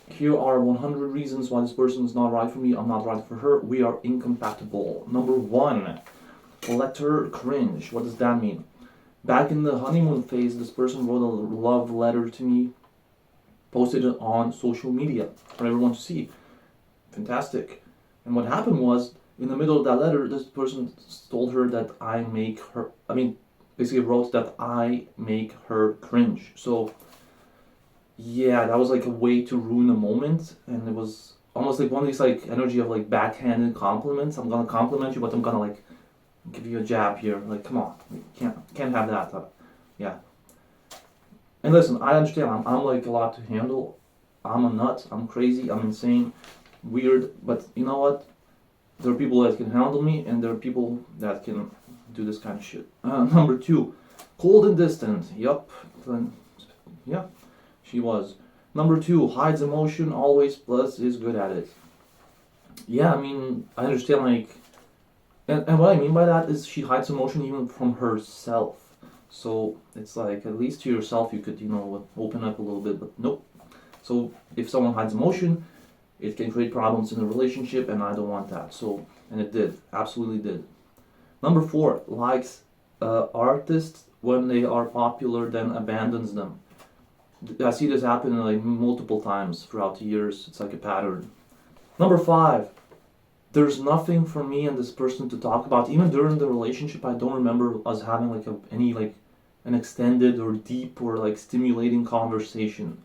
Here are 100 reasons why this person is not right for me. I'm not right for her. We are incompatible. Number 1, let her cringe. What does that mean? Back in the honeymoon phase, this person wrote a love letter to me, posted it on social media for everyone to see. Fantastic. And what happened was, in the middle of that letter, this person told her that basically wrote that I make her cringe. So, yeah, that was like a way to ruin a moment, and it was almost like one of these like energy of like backhanded compliments. I'm gonna compliment you, but I'm gonna like give you a jab here. Like, come on, you can't have that. Yeah. And listen, I understand. I'm like a lot to handle. I'm a nut. I'm crazy. I'm insane, weird. But you know what? There are people that can handle me, and there are people that can do this kind of shit. Number 2, cold and distant. Yup. Yeah, she was. Number 2, hides emotion always, plus is good at it. Yeah, I mean, I understand, like, and what I mean by that is she hides emotion even from herself. So it's like, at least to yourself, you could, open up a little bit, but nope. So if someone hides emotion, it can create problems in a relationship, and I don't want that. So, and it did, absolutely did. Number 4, likes artists when they are popular, then abandons them. I see this happen like multiple times throughout the years. It's like a pattern. Number 5, there's nothing for me and this person to talk about. Even during the relationship, I don't remember us having like an extended or deep or like stimulating conversation.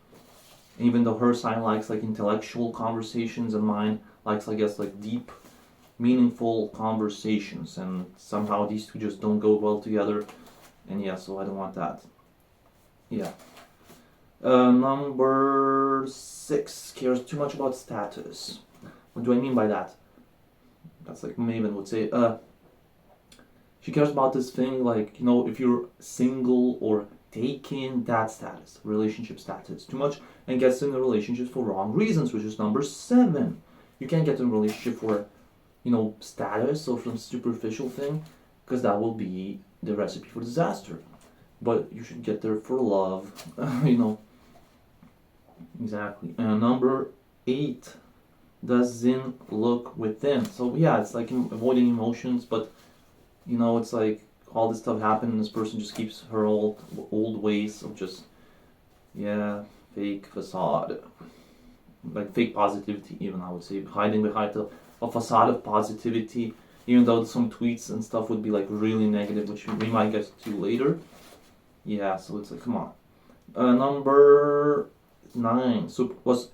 Even though her side likes like intellectual conversations and mine likes, I guess, like deep, meaningful conversations, and somehow these two just don't go well together. And yeah, so I don't want that. Yeah. Number 6, cares too much about status. What do I mean by that? That's like Maven would say. She cares about this thing like, if you're single or taking, that status, relationship status, too much, and gets in a relationship for wrong reasons, which is number 7. You can't get in a relationship for, status or some superficial thing, because that will be the recipe for disaster. But you should get there for love, Exactly. And number 8, doesn't look within. So yeah, it's like avoiding emotions, but it's like all this stuff happened, and this person just keeps her old ways of just, yeah, fake facade, like fake positivity. Even I would say hiding behind a facade of positivity, even though some tweets and stuff would be like really negative, which we might get to later. Yeah, so it's like, come on. Number 9. So was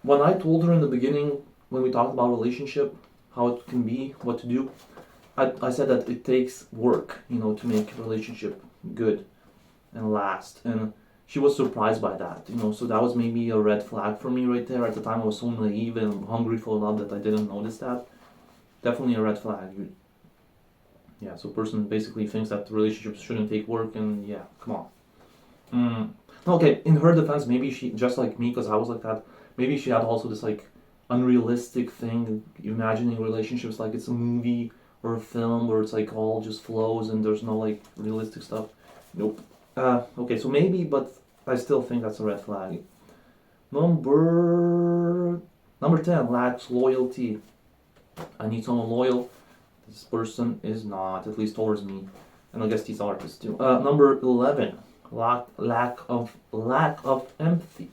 when I told her in the beginning, when we talked about relationship, how it can be, what to do, I said that it takes work, to make a relationship good and last. And she was surprised by that, so that was maybe a red flag for me right there. At the time I was so naive and hungry for love that I didn't notice that. Definitely a red flag. Yeah, so a person basically thinks that relationships shouldn't take work, and yeah, come on. Okay, in her defense, maybe she, just like me, because I was like that, maybe she had also this like unrealistic thing, imagining relationships like it's a movie or a film where it's like all just flows and there's no like realistic stuff. Nope. Okay, so maybe, but I still think that's a red flag. Number 10, lacks loyalty. I need someone loyal. This person is not, at least towards me, and I guess these artists too. Number 11, lack of empathy.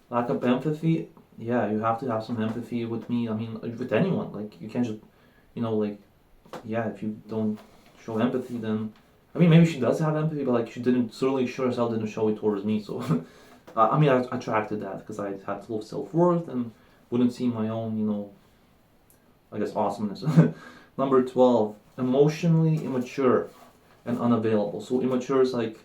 Lack of empathy. Yeah, you have to have some empathy with me. I mean, with anyone. Like, you can't just, yeah, if you don't show empathy, then, I mean, maybe she does have empathy, but like she certainly sure as hell didn't show it towards me. So, I mean, I attracted that because I had low self-worth and wouldn't see my own, I guess, awesomeness. Number 12, emotionally immature and unavailable. So immature is like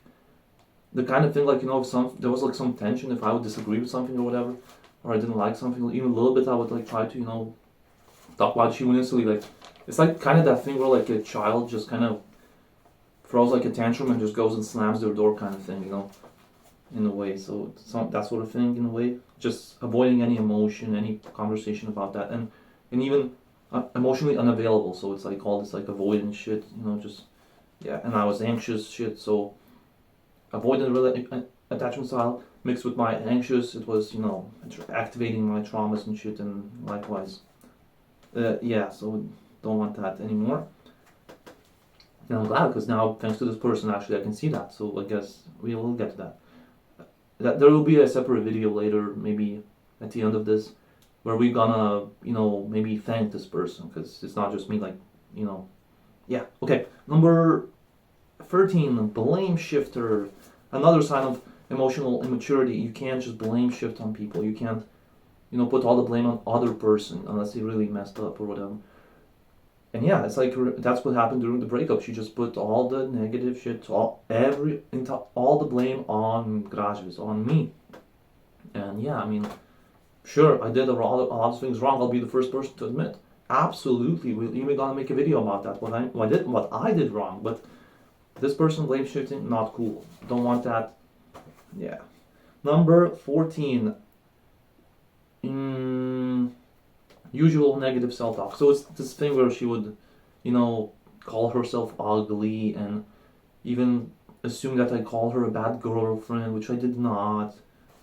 the kind of thing, like, if there was like some tension, if I would disagree with something or whatever, or I didn't like something, even a little bit, I would like try to, talk about it. She wouldn't necessarily like, it's like kind of that thing where like a child just kind of throws like a tantrum and just goes and slams their door kind of thing, in a way. So that sort of thing in a way, just avoiding any emotion, any conversation about that, and even emotionally unavailable. So it's like all this like avoidance shit, just, yeah. And I was anxious shit, so avoidant attachment style, mixed with my anxious, it was, activating my traumas and shit, and likewise. Yeah, so don't want that anymore. And I'm glad, because now, thanks to this person, actually, I can see that. So I guess we will get to that. There will be a separate video later, maybe at the end of this, where we're gonna, maybe thank this person, because it's not just me, like, yeah. Okay, number 13, blame shifter. Another sign of emotional immaturity. You can't just blame shift on people. You can't, put all the blame on other person unless they really messed up or whatever. And yeah, it's like that's what happened during the breakup. She just put all the negative shit, all the blame on Gracias, on me. And yeah, I mean, sure, I did a lot of things wrong. I'll be the first person to admit. Absolutely, we're even gonna make a video about that. What I did wrong, but this person blame shifting, not cool. Don't want that. Yeah. Number 14. Usual negative self-talk. So it's this thing where she would, call herself ugly and even assume that I call her a bad girlfriend, which I did not.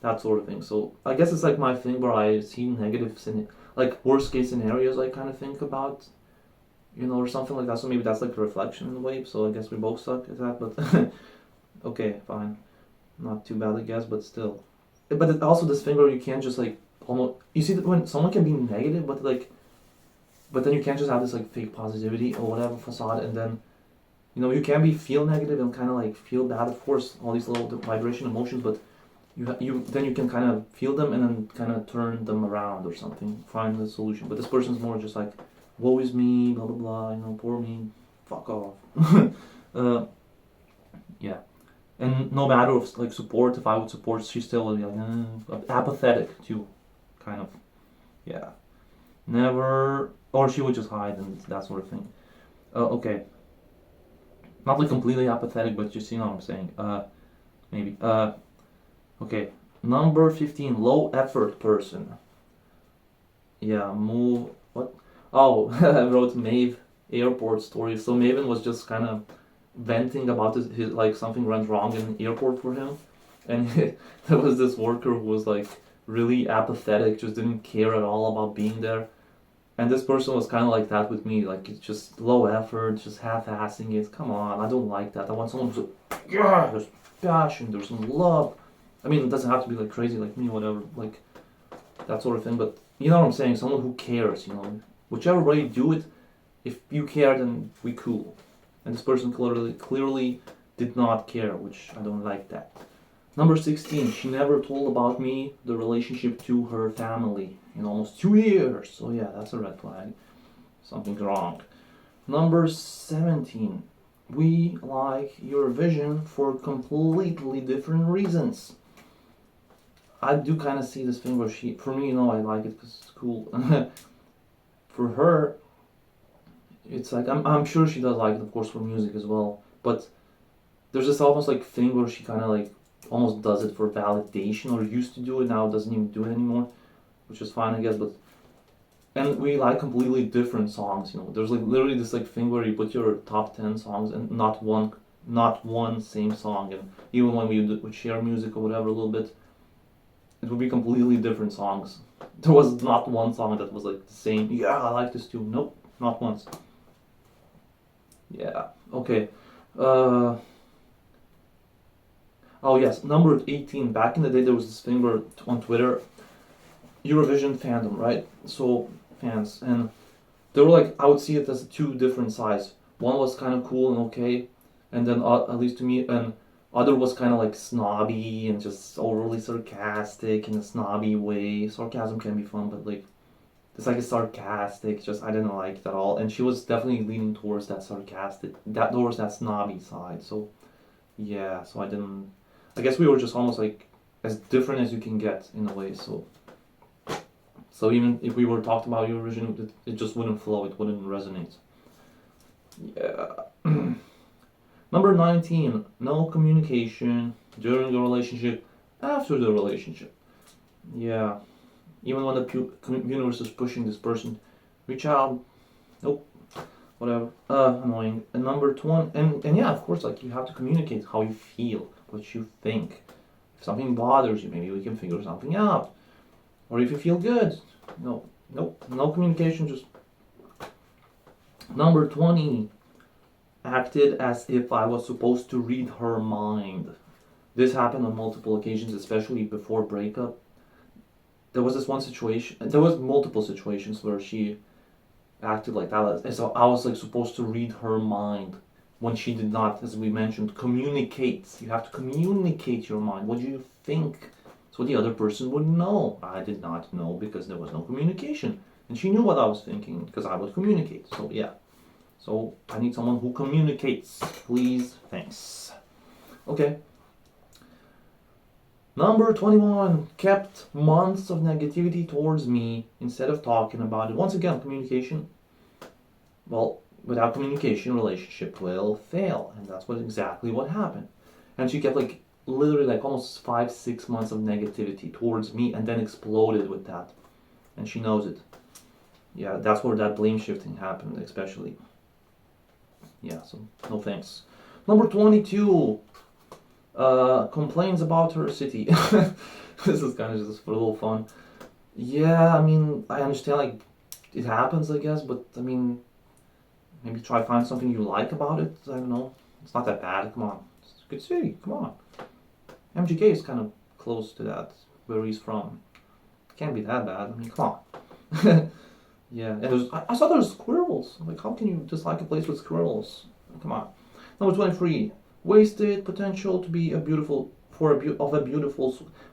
That sort of thing. So I guess it's like my thing where I see negative, like worst case scenarios I kind of think about, or something like that. So maybe that's like a reflection in a way. So I guess we both suck at that, but okay, fine. Not too bad, I guess, but still. But it's also this thing where you can't just like, almost, you see that when someone can be negative, but then you can't just have this like fake positivity or whatever facade, and then you can feel negative and kind of like feel bad, of course, all these little vibration emotions, but then you can kind of feel them and then kind of turn them around or something, find the solution. But this person's more just like, woe is me, blah blah blah, poor me, fuck off. Yeah. And no matter of like support, if I would support, she still would be like apathetic too, kind of. Yeah. Never, or she would just hide and that sort of thing. Okay. Not like completely apathetic, but just what I'm saying. Maybe. Okay. Number 15, low effort person. Yeah, move. What? Oh, I wrote Maeve airport story. So Maven was just kind of venting about his like something went wrong in the airport for him, and there was this worker who was like really apathetic, just didn't care at all about being there, and this person was kind of like that with me, like it's just low effort, just half-assing it. Come on, I don't like that. I want someone who's like, yeah, there's passion, there's some love. I mean, it doesn't have to be like crazy like me, whatever, like that sort of thing, but you know what I'm saying, someone who cares, whichever way you do it, if you care, then we cool. And this person clearly did not care, which I don't like that. Number 16, she never told about me, the relationship to her family in almost 2 years. So yeah, that's a red flag. Something's wrong. Number 17, we like your vision for completely different reasons. I do kind of see this thing where for me, I like it because it's cool. For her, it's like, I'm sure she does like it, of course, for music as well, but there's this almost like thing where she kind of like almost does it for validation, or used to do it, now doesn't even do it anymore, which is fine, I guess. But and we like completely different songs, there's like literally this like thing where you put your top 10 songs and not one same song, and even when we would share music or whatever a little bit, it would be completely different songs. There was not one song that was like the same. Yeah, I like this too. Nope, not once. Yeah, okay. Oh yes, number 18. Back in the day, there was this thing where on Twitter, Eurovision fandom, right? So fans, and they were like, I would see it as two different sides. One was kind of cool and okay, and then at least to me, and other was kind of like snobby and just overly sarcastic in a snobby way. Sarcasm can be fun, but like, it's like a sarcastic, just I didn't like it at all. And she was definitely leaning towards that towards that snobby side. So yeah, so I guess we were just almost like as different as you can get in a way. So even if we were talking about Eurovision, it just wouldn't flow, it wouldn't resonate. Yeah. Number 19, no communication during the relationship, after the relationship. Yeah. Even when the universe is pushing this person, reach out. Nope. Whatever. Annoying. And number 20, and yeah, of course, like you have to communicate how you feel, what you think. If something bothers you, maybe we can figure something out. Or if you feel good. No, nope, no communication, just... Number 20, acted as if I was supposed to read her mind. This happened on multiple occasions, especially before breakup. There was this one situation, there was multiple situations where she acted like that. And so I was like supposed to read her mind when she did not, as we mentioned, communicate. You have to communicate your mind. What do you think? So the other person would know. I did not know because there was no communication. And she knew what I was thinking because I would communicate. So yeah. So I need someone who communicates. Please, thanks. Okay. Number 21, kept months of negativity towards me instead of talking about it. Once again, communication. Well, without communication, relationship will fail. And that's exactly what happened. And she kept like literally like almost 5-6 months of negativity towards me and then exploded with that. And she knows it. Yeah, that's where that blame shifting happened, especially. Yeah, so no thanks. Number 22, complains about her city. This is kind of just for a little fun. Yeah, I mean, I understand, like, it happens, I guess, but, I mean, maybe try to find something you like about it. I don't know. It's not that bad. Come on. It's a good city. Come on. MGK is kind of close to that, where he's from. Can't be that bad. I mean, come on. Yeah, and I saw there's squirrels. Like, how can you dislike a place with squirrels? Come on. Number 23, wasted potential to be a beautiful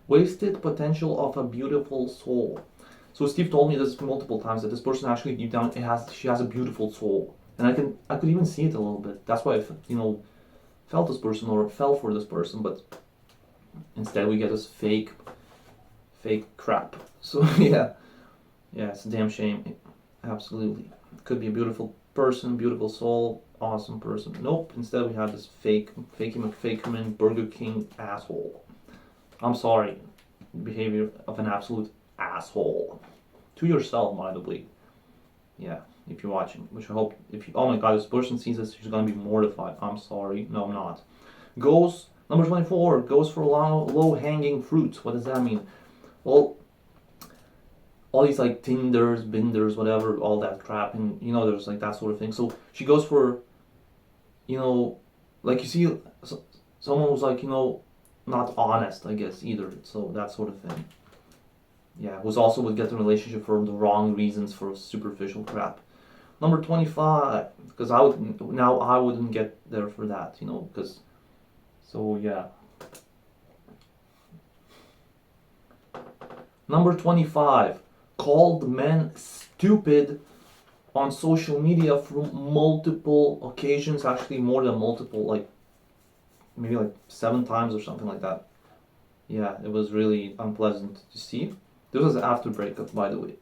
wasted potential of a beautiful soul. So Steve told me this multiple times that this person actually deep down she has a beautiful soul, and I could even see it a little bit. That's why I felt this person or fell for this person, but instead we get this fake crap. So yeah, it's a damn shame. Absolutely. Could be a beautiful person, beautiful soul, awesome person. Nope, instead we have this fake McFakerman Burger King asshole. I'm sorry. Behavior of an absolute asshole. To yourself, by the way. Yeah, if you're watching. Which I hope, oh my god, this person sees this, she's gonna be mortified. I'm sorry. No, I'm not. Number 24, goes for low-hanging fruit. What does that mean? Well, all these like Tinders, Binders, whatever, all that crap, and there's like that sort of thing. So she goes for, like you see, someone who's like, not honest, I guess, either. So that sort of thing. Yeah, who's also would get the relationship for the wrong reasons, for superficial crap. Number 25, because I wouldn't get there for that, because, so yeah. Number 25. Called men stupid on social media from multiple occasions, actually more than multiple, like maybe like 7 times or something like that. Yeah, it was really unpleasant to see. This was after breakup, by the way.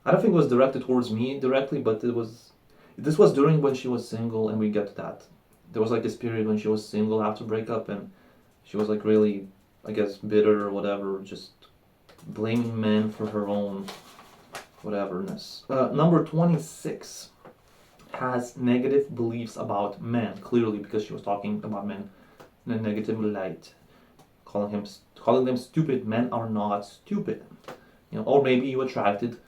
I don't think it was directed towards me directly, but this was during when she was single, and we get to that. There was like this period when she was single after breakup, and she was like really, I guess, bitter or whatever, just blaming men for her own whateverness. Number 26 has negative beliefs about men, clearly because she was talking about men in a negative light, calling them stupid. Men are not stupid, or maybe you attracted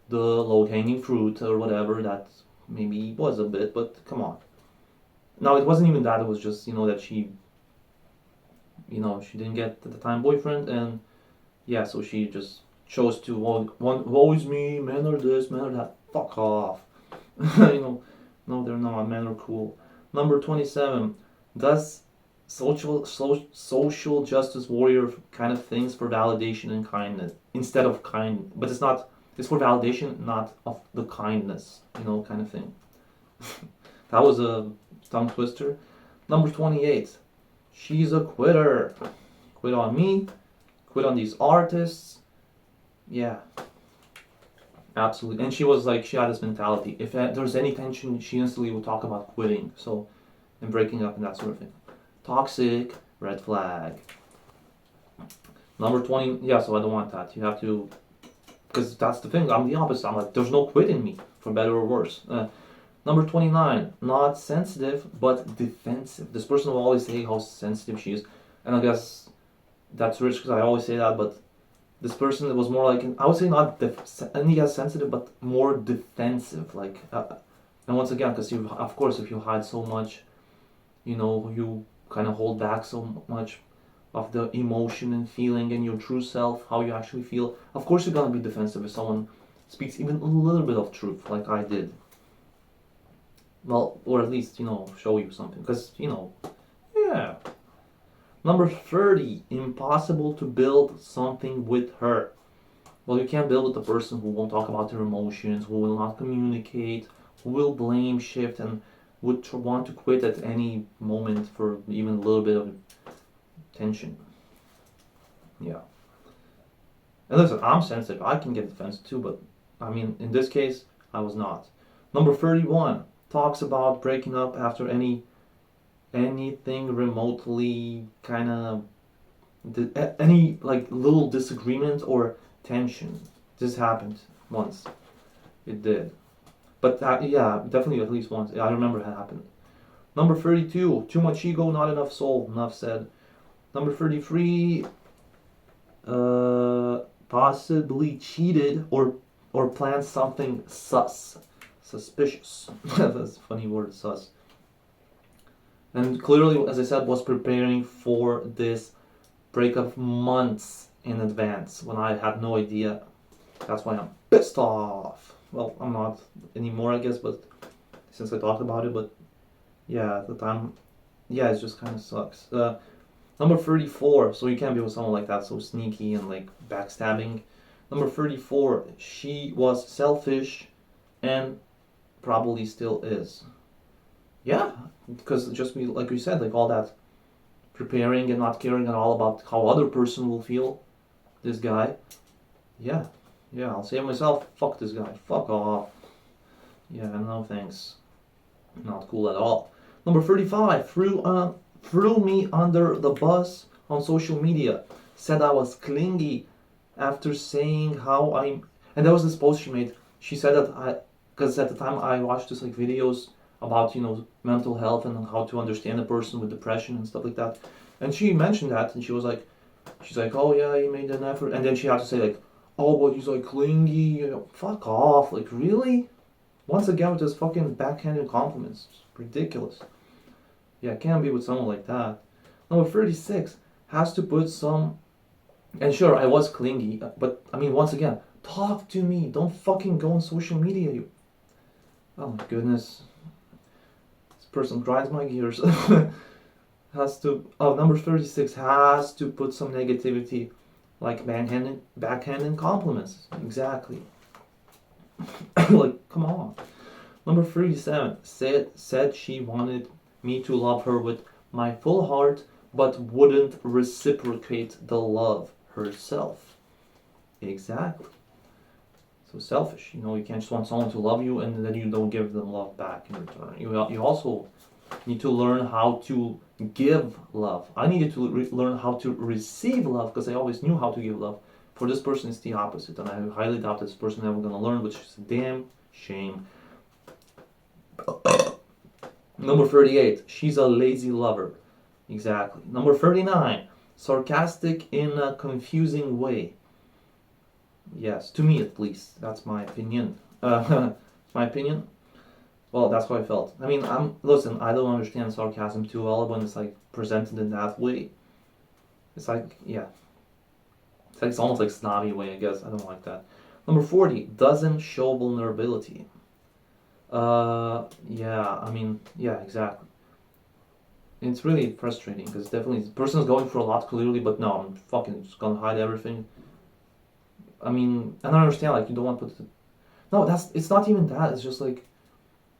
the low-hanging fruit or whatever that maybe was a bit, but come on. Now it wasn't even that, it was just that she she didn't get at the time boyfriend, and yeah, so she just chose to woe is me, men are this, men are that. Fuck off. No, they're not. Men are cool. Number 27, does social justice warrior kind of things for validation and kindness instead of kind, but it's for validation, not of the kindness, kind of thing. That was a tongue twister. Number 28, she's a quitter. Quit on me, quit on these artists. Yeah, absolutely. And she was like, she had this mentality. If there's any tension, she instantly would talk about quitting, and breaking up and that sort of thing. Toxic, red flag. Number 20, yeah, so I don't want that. You have to, because that's the thing, I'm the opposite. I'm like, there's no quit in me, for better or worse. Number 29, not sensitive, but defensive. This person will always say how sensitive she is. And I guess that's rich because I always say that, but this person was more like, I would say not sensitive, but more defensive. Like, and once again, because you, of course, if you hide so much, you kind of hold back so much of the emotion and feeling and your true self, how you actually feel. Of course, you're gonna be defensive if someone speaks even a little bit of truth, like I did. Well, or at least, show you something. Because, yeah. Number 30, impossible to build something with her. Well, you can't build with a person who won't talk about their emotions, who will not communicate, who will blame shift, and would want to quit at any moment for even a little bit of tension. Yeah. And listen, I'm sensitive. I can get defensive too, but I mean, in this case, I was not. Number 31 talks about breaking up after anything remotely kind of any like little disagreement or tension. This happened once. It did. But yeah, definitely at least once. I remember it happened. Number 32, too much ego, not enough soul. Enough said. Number 33, possibly cheated or planned something suspicious. That's a funny word, sus. And clearly, as I said, was preparing for this breakup months in advance when I had no idea. That's why I'm pissed off. Well, I'm not anymore, I guess, but since I talked about it, but yeah, at the time, yeah, it just kind of sucks. Number 34, so you can't be with someone like that, so sneaky and like backstabbing. Number 34, she was selfish and probably still is. Yeah, because just like we said, like all that preparing and not caring at all about how other person will feel. This guy, yeah, I'll say it myself. Fuck this guy. Fuck off. Yeah, no thanks. Not cool at all. Number 35, threw me under the bus on social media. Said I was clingy after saying how and that was this post she made. She said that because at the time I watched this like videos about mental health and how to understand a person with depression and stuff like that, and she mentioned that, and she's like, oh yeah, he made an effort, and then she had to say like, oh but he's like clingy, fuck off, like really? Once again with this fucking backhanded compliments, it's ridiculous. Yeah, I can't be with someone like that. Number 36 has to put some, and sure I was clingy, but I mean once again, talk to me, don't fucking go on social media. Oh my goodness. Person grinds my gears. Number 36 has to put some negativity, like backhanded compliments. Exactly. Like, come on. Number 37 said she wanted me to love her with my full heart, but wouldn't reciprocate the love herself. Exactly. So selfish, you can't just want someone to love you and then you don't give them love back in return. You also need to learn how to give love. I needed to learn how to receive love because I always knew how to give love. For this person, it's the opposite, and I highly doubt this person ever gonna learn, which is a damn shame. Number 38, she's a lazy lover. Exactly. Number 39, sarcastic in a confusing way. Yes, to me at least. That's my opinion. My opinion? Well, that's how I felt. I mean, listen, I don't understand sarcasm too well when it's like presented in that way. It's like, yeah. It's almost like snobby way, I guess. I don't like that. Number 40, doesn't show vulnerability. Yeah, I mean, yeah, exactly. It's really frustrating because definitely the person's going for a lot clearly, but no, I'm fucking just gonna hide everything. I mean, I don't understand, like, you don't want to put it's not even that, it's just like,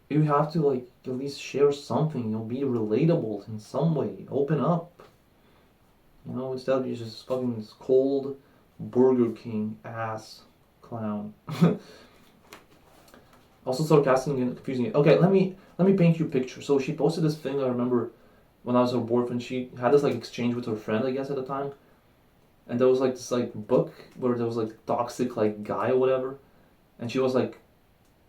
you have to, like, at least share something, be relatable in some way, open up. Instead of you just fucking this cold Burger King ass clown. Also sarcastic and confusing. Okay, let me paint you a picture. So she posted this thing, I remember when I was her boyfriend, she had this like exchange with her friend, I guess, at the time. And there was like this like book where there was like toxic like guy or whatever. And she was like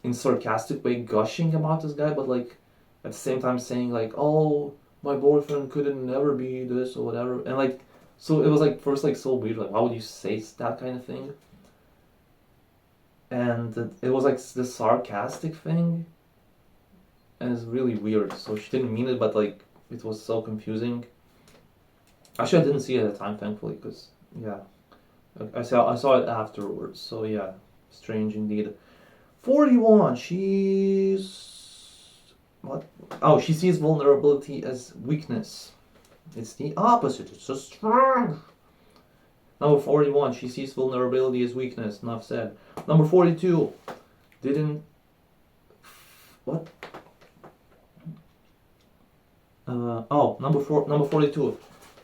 in sarcastic way gushing about this guy, but like at the same time saying like, oh, my boyfriend couldn't never be this or whatever. And like So it was like first like so weird, like why would you say that kind of thing? And it was like this sarcastic thing, and it's really weird. So she didn't mean it, but like it was so confusing. Actually, I didn't see it at the time, thankfully, because yeah, I saw it afterwards. So yeah, strange indeed. 41. She's what? Oh, she sees vulnerability as weakness. It's the opposite. It's a strength. Number 41. She sees vulnerability as weakness. Enough said. Number 42. Didn't what? Number 42.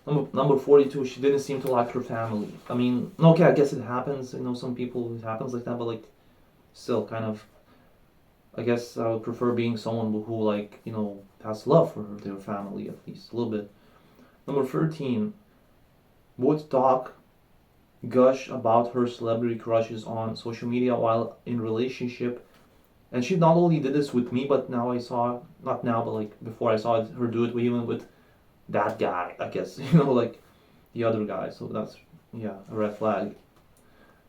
Number 42. She didn't seem to like her family. I mean, okay, I guess it happens. You know, some people it happens like that, but like, still, kind of. I guess I would prefer being someone who like has love for their family at least a little bit. Number 13. Would talk gush about her celebrity crushes on social media while in relationship. And she not only did this with me, but now I saw, not now, but like before I saw her do it even with that guy, I guess, like the other guy. So that's, yeah, a red flag.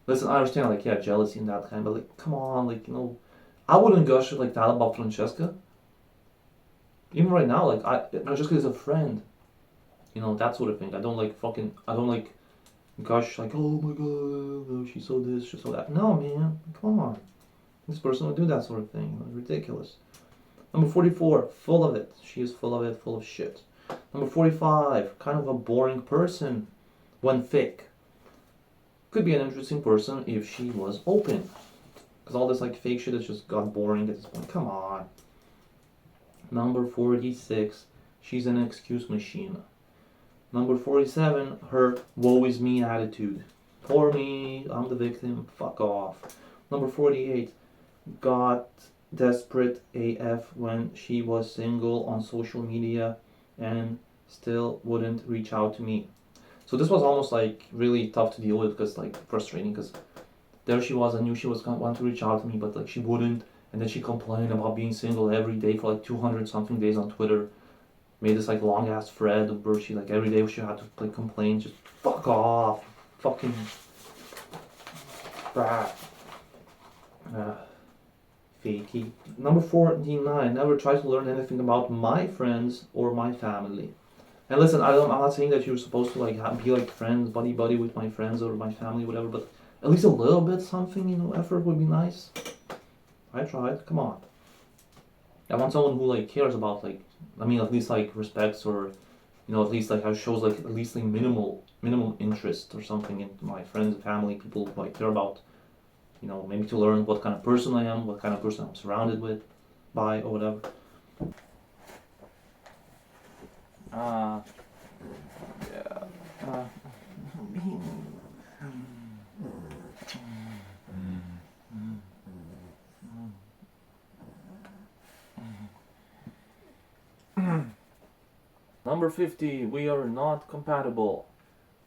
Listen, I understand, like, yeah, jealousy and that kind, but like, come on, like, I wouldn't gush like that about Francesca. Even right now, like, Francesca is a friend. That sort of thing. I don't like gush like, oh my god, she saw this, she saw that. No, man, come on. This person would do that sort of thing. Ridiculous. Number 44, full of it. She is full of it, full of shit. Number 45, kind of a boring person when fake. Could be an interesting person if she was open. Because all this like fake shit has just got boring at this point. Come on. Number 46, she's an excuse machine. Number 47, her woe is me attitude. Poor me, I'm the victim, fuck off. Number 48, got desperate AF when she was single on social media and still wouldn't reach out to me. So this was almost like really tough to deal with because like frustrating because there she was, I knew she was going to want to reach out to me but like she wouldn't, and then she complained about being single every day for like 200 something days on Twitter. Made this like long ass thread where she like every day she had to like complain, just fuck off, fucking brat. Fakey. Number 49. Never try to learn anything about my friends or my family. And listen, I'm not saying that you're supposed to like be like friends, buddy with my friends or my family, whatever. But at least a little bit something, effort would be nice. I tried. Come on. I want someone who like cares about like, I mean, at least like respects or, at least like shows like at least like minimum interest or something in my friends, family, people who I care about. Maybe to learn what kind of person I am, what kind of person I'm surrounded with, by, or whatever. Yeah. Number 50, we are not compatible.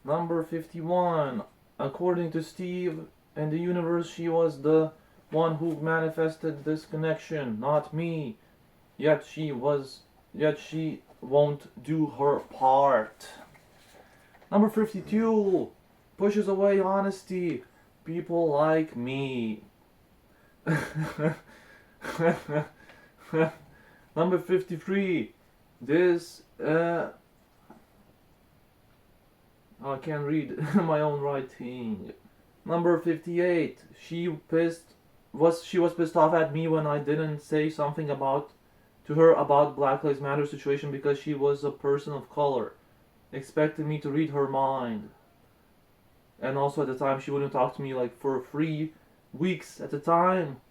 Number 51, according to Steve and the universe, she was the one who manifested this connection, not me. Yet she won't do her part. Number 52, pushes away honesty. People like me. Number 53, this I can't read my own writing. Number 58, she was pissed off at me when I didn't say something to her about Black Lives Matter situation because she was a person of color. Expected me to read her mind. And also at the time she wouldn't talk to me like for 3 weeks at a time.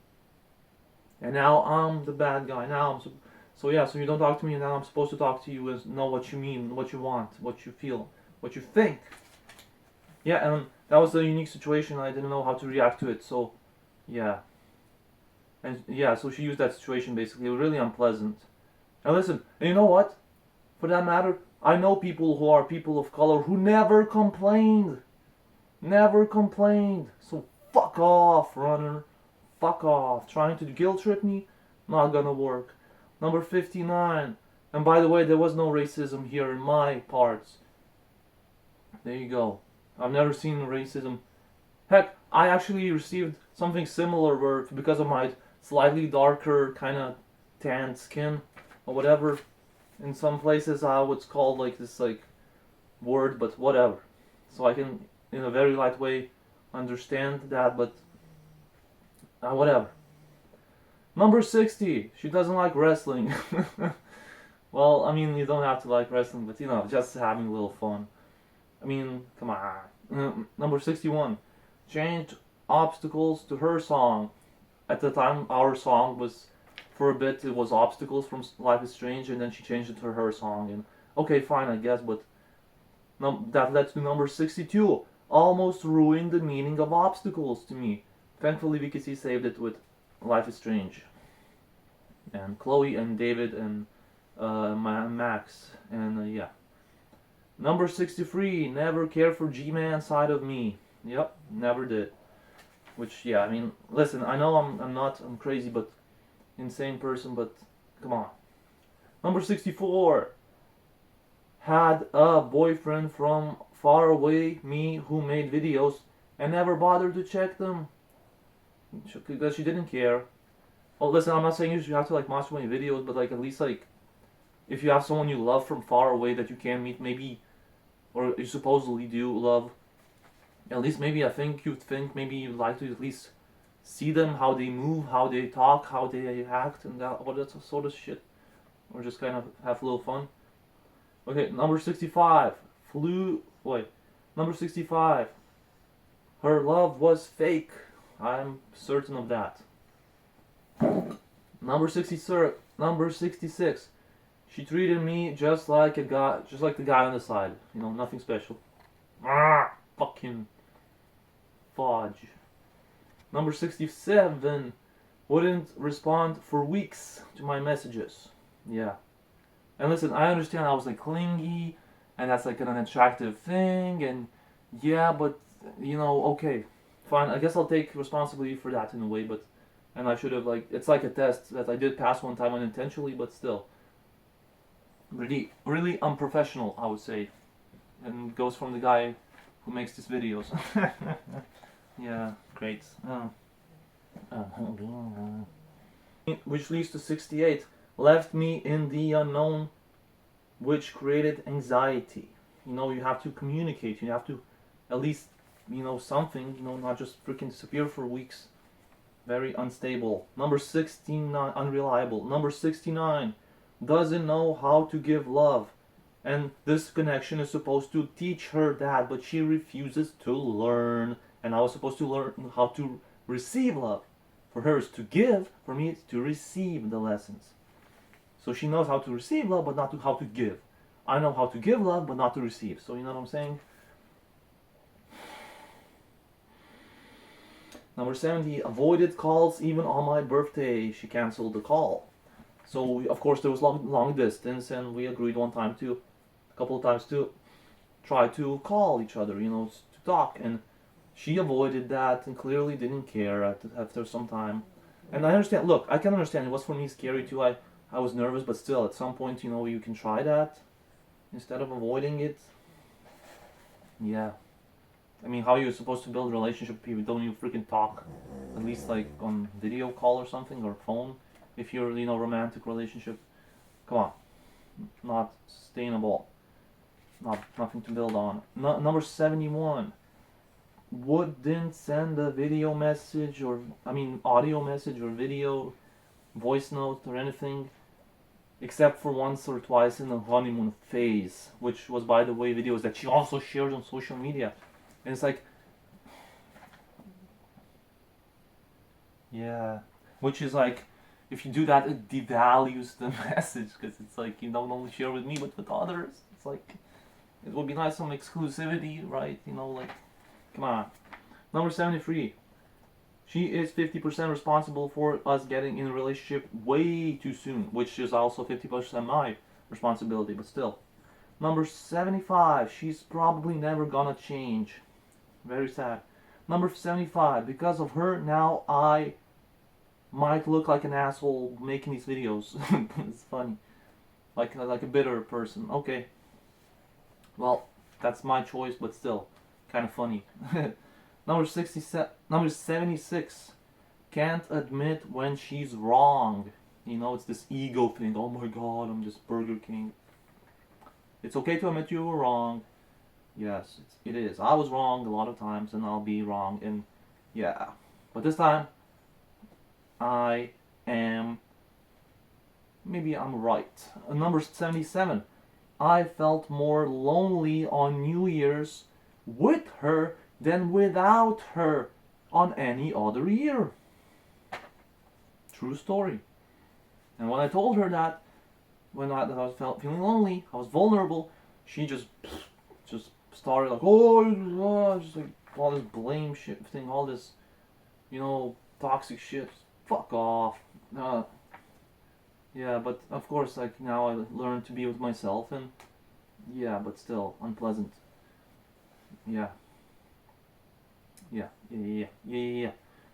And now I'm the bad guy. So you don't talk to me and now I'm supposed to talk to you and know what you mean, what you want, what you feel, what you think. Yeah, and that was a unique situation. I didn't know how to react to it, so yeah. And yeah, so she used that situation basically. It was really unpleasant. And listen, and you know what? For that matter, I know people who are people of color who never complained. Never complained. So fuck off, runner. Fuck off. Trying to guilt trip me? Not gonna work. Number 59. And by the way, there was no racism here in my parts. There you go. I've never seen racism. Heck, I actually received something similar where because of my slightly darker kind of tanned skin or whatever, in some places I would call like this like word, but whatever. So I can in a very light way understand that, but whatever. Number 60. She doesn't like wrestling. Well, I mean, you don't have to like wrestling, but you know, just having a little fun. I mean, come on. Number 61. Changed obstacles to her song. At the time, our song was, for a bit, it was obstacles from Life is Strange, and then she changed it to her song. And okay, fine, I guess, but that led to number 62. Almost ruined the meaning of obstacles to me. Thankfully, VKC saved it with Life is Strange. And Chloe and David and Max. And yeah. Number 63. Never cared for G-Man side of me. Yep, never did. Which, yeah, I mean, listen, I know I'm crazy, but insane person, but come on. Number 64. Had a boyfriend from far away, me, who made videos and never bothered to check them. Because she didn't care. Well, listen, I'm not saying you should have to like watch so many videos, but like at least like if you have someone you love from far away that you can't meet, maybe, or you supposedly do love, at least maybe I think you'd think maybe you'd like to at least see them, how they move, how they talk, how they act, and that, all that sort of shit, or just kind of have a little fun. Okay, number 65. Number 65. Her love was fake. I'm certain of that. Number 66. She treated me just like the guy on the side. You know, nothing special. Fucking fudge. Number 67. Wouldn't respond for weeks to my messages. Yeah. And listen, I understand I was like clingy, and that's like an unattractive thing, and yeah, but you know, okay, fine. I guess I'll take responsibility for that in a way, but and I should have like it's like a test that I did pass one time unintentionally, but still, really, really unprofessional, I would say, and it goes from the guy who makes these videos. Yeah, great. Which leads to 68. Left me in the unknown, which created anxiety. You know, you have to communicate. You have to at least, you know, something. You know, not just freaking disappear for weeks. Very unstable. Number 69, unreliable. Number 69, doesn't know how to give love. And this connection is supposed to teach her that, but she refuses to learn. And I was supposed to learn how to receive love. For her it's to give, for me it's to receive the lessons. So she knows how to receive love, but not how to give. I know how to give love, but not to receive. So you know what I'm saying? Number 70, avoided calls even on my birthday. She canceled the call. So of course there was long distance, and we agreed a couple of times to try to call each other, you know, to talk. And she avoided that and clearly didn't care after some time. And I understand. Look, I can understand. It was for me scary too. I was nervous, but still, at some point, you know, you can try that instead of avoiding it. Yeah. I mean, how are you supposed to build a relationship with people? Don't you freaking talk? At least, like, on video call or something, or phone, if you're, you know, romantic relationship. Come on. Not sustainable. Nothing to build on. Number 71. Wouldn't send a video message, audio message or video, voice note or anything, except for once or twice in the honeymoon phase, which was, by the way, videos that she also shared on social media. And it's like, yeah, which is like, if you do that, it devalues the message, because it's like, you don't only share with me, but with others. It's like, it would be nice some exclusivity, right? You know, like, come on. Number 73. She is 50% responsible for us getting in a relationship way too soon, which is also 50% my responsibility, but still. Number 75. She's probably never gonna change. Very sad. Number 75. Because of her, now I might look like an asshole making these videos. It's funny. Like a bitter person. Okay. Well, that's my choice, but still, kind of funny. Number 76. Can't admit when she's wrong. You know, it's this ego thing. Oh my god, I'm just Burger King. It's okay to admit you were wrong. Yes, it is. I was wrong a lot of times, and I'll be wrong. And yeah, but this time, I am. Maybe I'm right. Number 77. I felt more lonely on New Year's with her than without her on any other year. True story. And when I told her that, when I was feeling lonely, I was vulnerable, she just started like, just like all this blame shit thing, all this, toxic shit. Fuck off. Yeah, but of course, like now I learned to be with myself, and yeah, but still unpleasant. Yeah.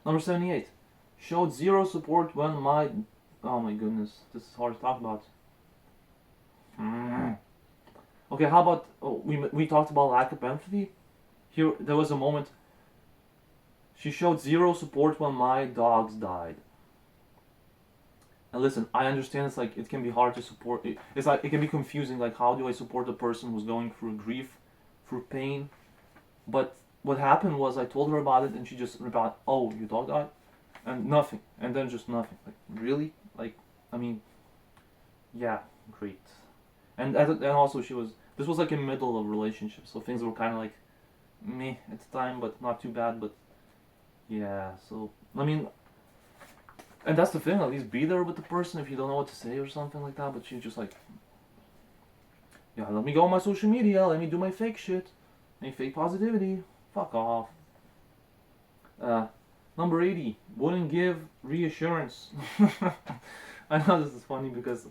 Number 78. Showed zero support when my... Oh my goodness, this is hard to talk about. Okay, how about... Oh, we talked about lack of empathy. Here, there was a moment. She showed zero support when my dogs died. And listen, I understand it's like, it can be hard to support. It's like, it can be confusing, like how do I support a person who's going through grief, through pain? But what happened was I told her about it and she just replied, oh, your dog died? And nothing. And then just nothing. Like, really? Like, I mean, yeah, great. And also this was like in the middle of a relationship, so things were kind of like meh at the time, but not too bad, but yeah, so, I mean, and that's the thing, at least be there with the person if you don't know what to say or something like that, but she's just like, yeah, let me go on my social media, let me do my fake shit, any fake positivity, fuck off. Number 80, wouldn't give reassurance. I know this is funny because,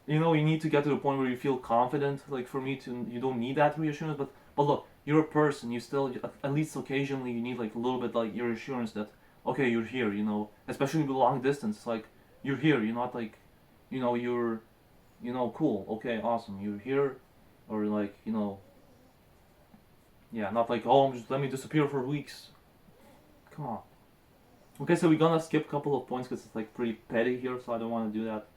you need to get to the point where you feel confident, like for me you don't need that reassurance, but look, you're a person, you still, at least occasionally you need like a little bit like your assurance that, okay, you're here, especially with long distance. It's like, you're here, you're not like, you're, cool, okay, awesome, you're here, or like, yeah, not like, oh, just let me disappear for weeks. Come on. Okay, so we're gonna skip a couple of points because it's like pretty petty here, so I don't want to do that.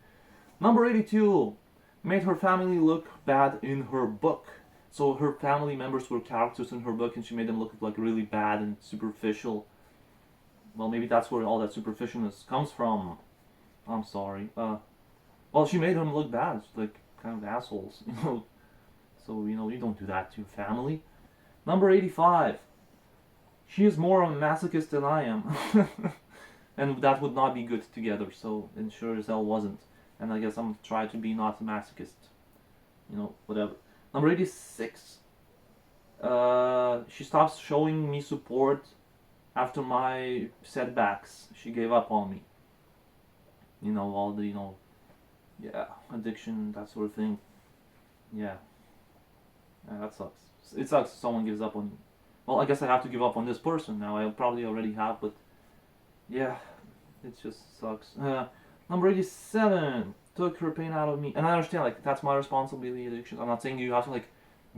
Number 82, made her family look bad in her book. So her family members were characters in her book and she made them look like really bad and superficial. Well, maybe that's where all that superficialness comes from. I'm sorry. Well, she made them look bad, like kind of assholes, So, you don't do that to your family. Number 85. She is more of a masochist than I am. And that would not be good together, so it sure as hell wasn't. And I guess I'm trying to be not a masochist. Whatever. Number 86. She stops showing me support after my setbacks. She gave up on me. All the, yeah, addiction, that sort of thing. Yeah. That sucks. It sucks if someone gives up on you. Well, I guess I have to give up on this person now. I probably already have, but yeah, it just sucks. Number 87, took her pain out of me. And I understand, like, that's my responsibility, addiction. I'm not saying you have to, like,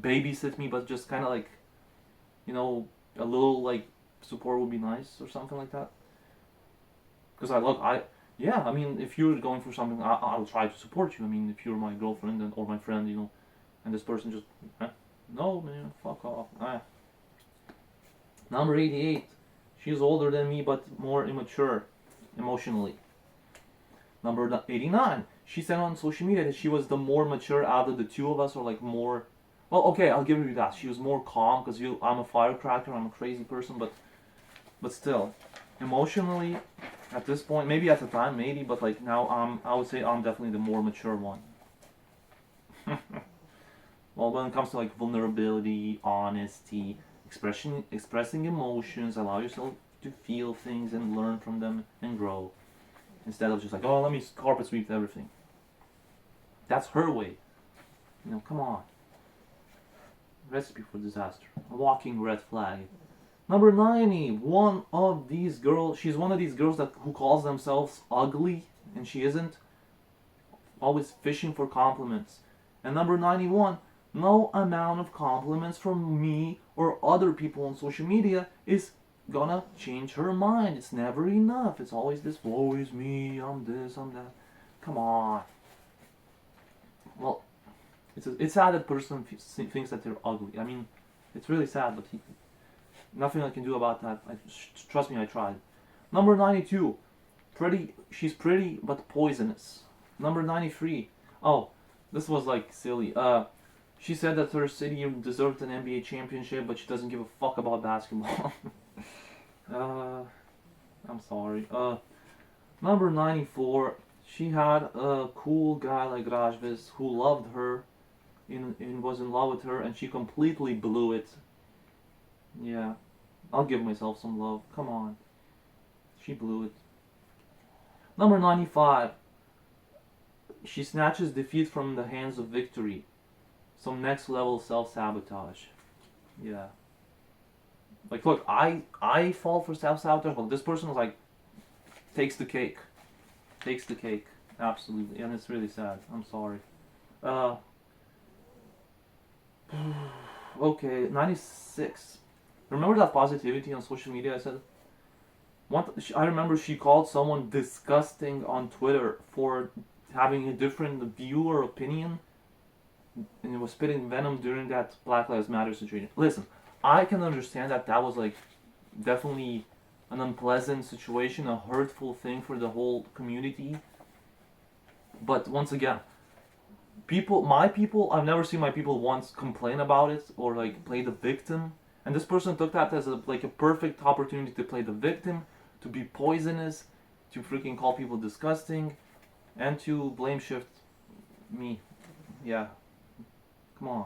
babysit me, but just kind of, like, a little, like, support would be nice or something like that. Because I mean, if you're going through something, I'll try to support you. I mean, if you're my girlfriend or my friend, and this person just, no, man, fuck off. Number 88, she's older than me but more immature emotionally. Number 89, she said on social media that she was the more mature out of the two of us, or like more, well, okay, I'll give you that. She was more calm because I'm a firecracker, I'm a crazy person, but still, emotionally, at this point, maybe at the time, maybe, but like now, I would say I'm definitely the more mature one. Well, when it comes to like vulnerability, honesty, expressing emotions, allow yourself to feel things and learn from them and grow, instead of just like, oh, let me carpet sweep everything. That's her way. Come on. Recipe for disaster. A walking red flag. Number 90, one of these girls, she's one of these girls who calls themselves ugly, and she isn't. Always fishing for compliments. And number 91, no amount of compliments from me or other people on social media is gonna change her mind. It's never enough. It's always this, woe is me, I'm this, I'm that. Come on. Well, it's sad that person thinks that they're ugly. I mean, it's really sad, but nothing I can do about that. Trust me, I tried. Number 92. She's pretty but poisonous. Number 93. Oh, this was like silly. She said that her city deserved an NBA championship, but she doesn't give a fuck about basketball. I'm sorry. Number 94. She had a cool guy like Rajvis who loved her and was in love with her, and she completely blew it. Yeah, I'll give myself some love. Come on. She blew it. Number 95. She snatches defeat from the hands of victory. Some next level self-sabotage. Yeah. Like, look, I fall for self-sabotage, but this person is like, takes the cake. Takes the cake. Absolutely. And it's really sad. I'm sorry. Okay, 96. Remember that positivity on social media I said? I remember she called someone disgusting on Twitter for having a different view or opinion, and it was spitting venom during that Black Lives Matter situation. Listen, I can understand that that was like definitely an unpleasant situation, a hurtful thing for the whole community. But once again, my people, I've never seen my people once complain about it or like play the victim. And this person took that as a perfect opportunity to play the victim, to be poisonous, to freaking call people disgusting, and to blame shift me. Yeah. Come on.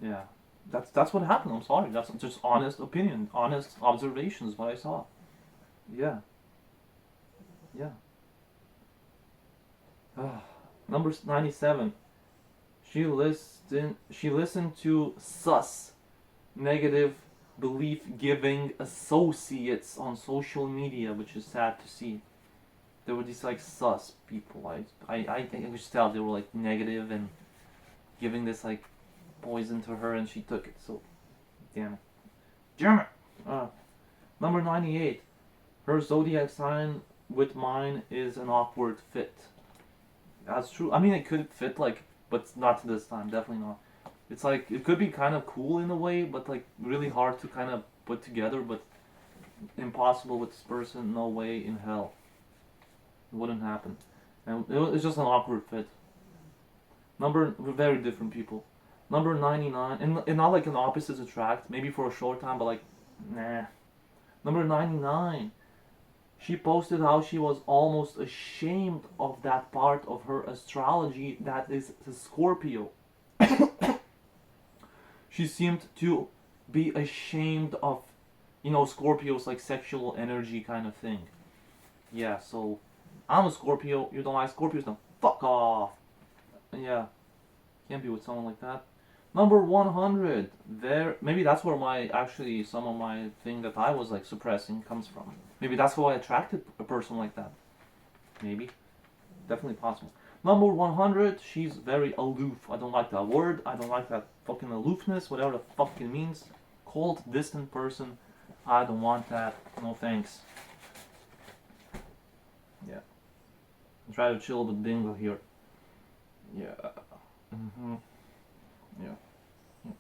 Yeah. That's what happened. I'm sorry. That's just honest opinion, honest observations, what I saw. Yeah. Yeah. Number 97. She listened to sus, negative belief-giving associates on social media, which is sad to see. There were these like sus people. I could just tell they were like negative and giving this like poison to her, and she took it. So, damn it. Damn it. Number 98. Her zodiac sign with mine is an awkward fit. That's true. I mean, it could fit but not this time. Definitely not. It's like it could be kind of cool in a way, but like really hard to kind of put together. But impossible with this person. No way in hell. It wouldn't happen. And it's just an awkward fit. We're very different people. Number 99, and not like an opposites attract. Maybe for a short time, but like, nah. Number 99. She posted how she was almost ashamed of that part of her astrology that is the Scorpio. She seemed to be ashamed of, Scorpio's like sexual energy kind of thing. Yeah, so I'm a Scorpio. You don't like Scorpios? Then fuck off. Yeah, can't be with someone like that. Number 100. Maybe that's where some of my thing that I was like suppressing comes from. Maybe that's how I attracted a person like that. Maybe. Definitely possible. Number 100. She's very aloof. I don't like that word. I don't like that fucking aloofness, whatever the fuck it means. Cold, distant person. I don't want that. No thanks. Yeah. Try to chill with bingo here. Yeah. Yeah. Yes.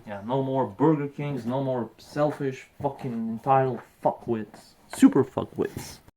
Yeah, no more Burger Kings, no more selfish, fucking entitled fuckwits. Super fuckwits.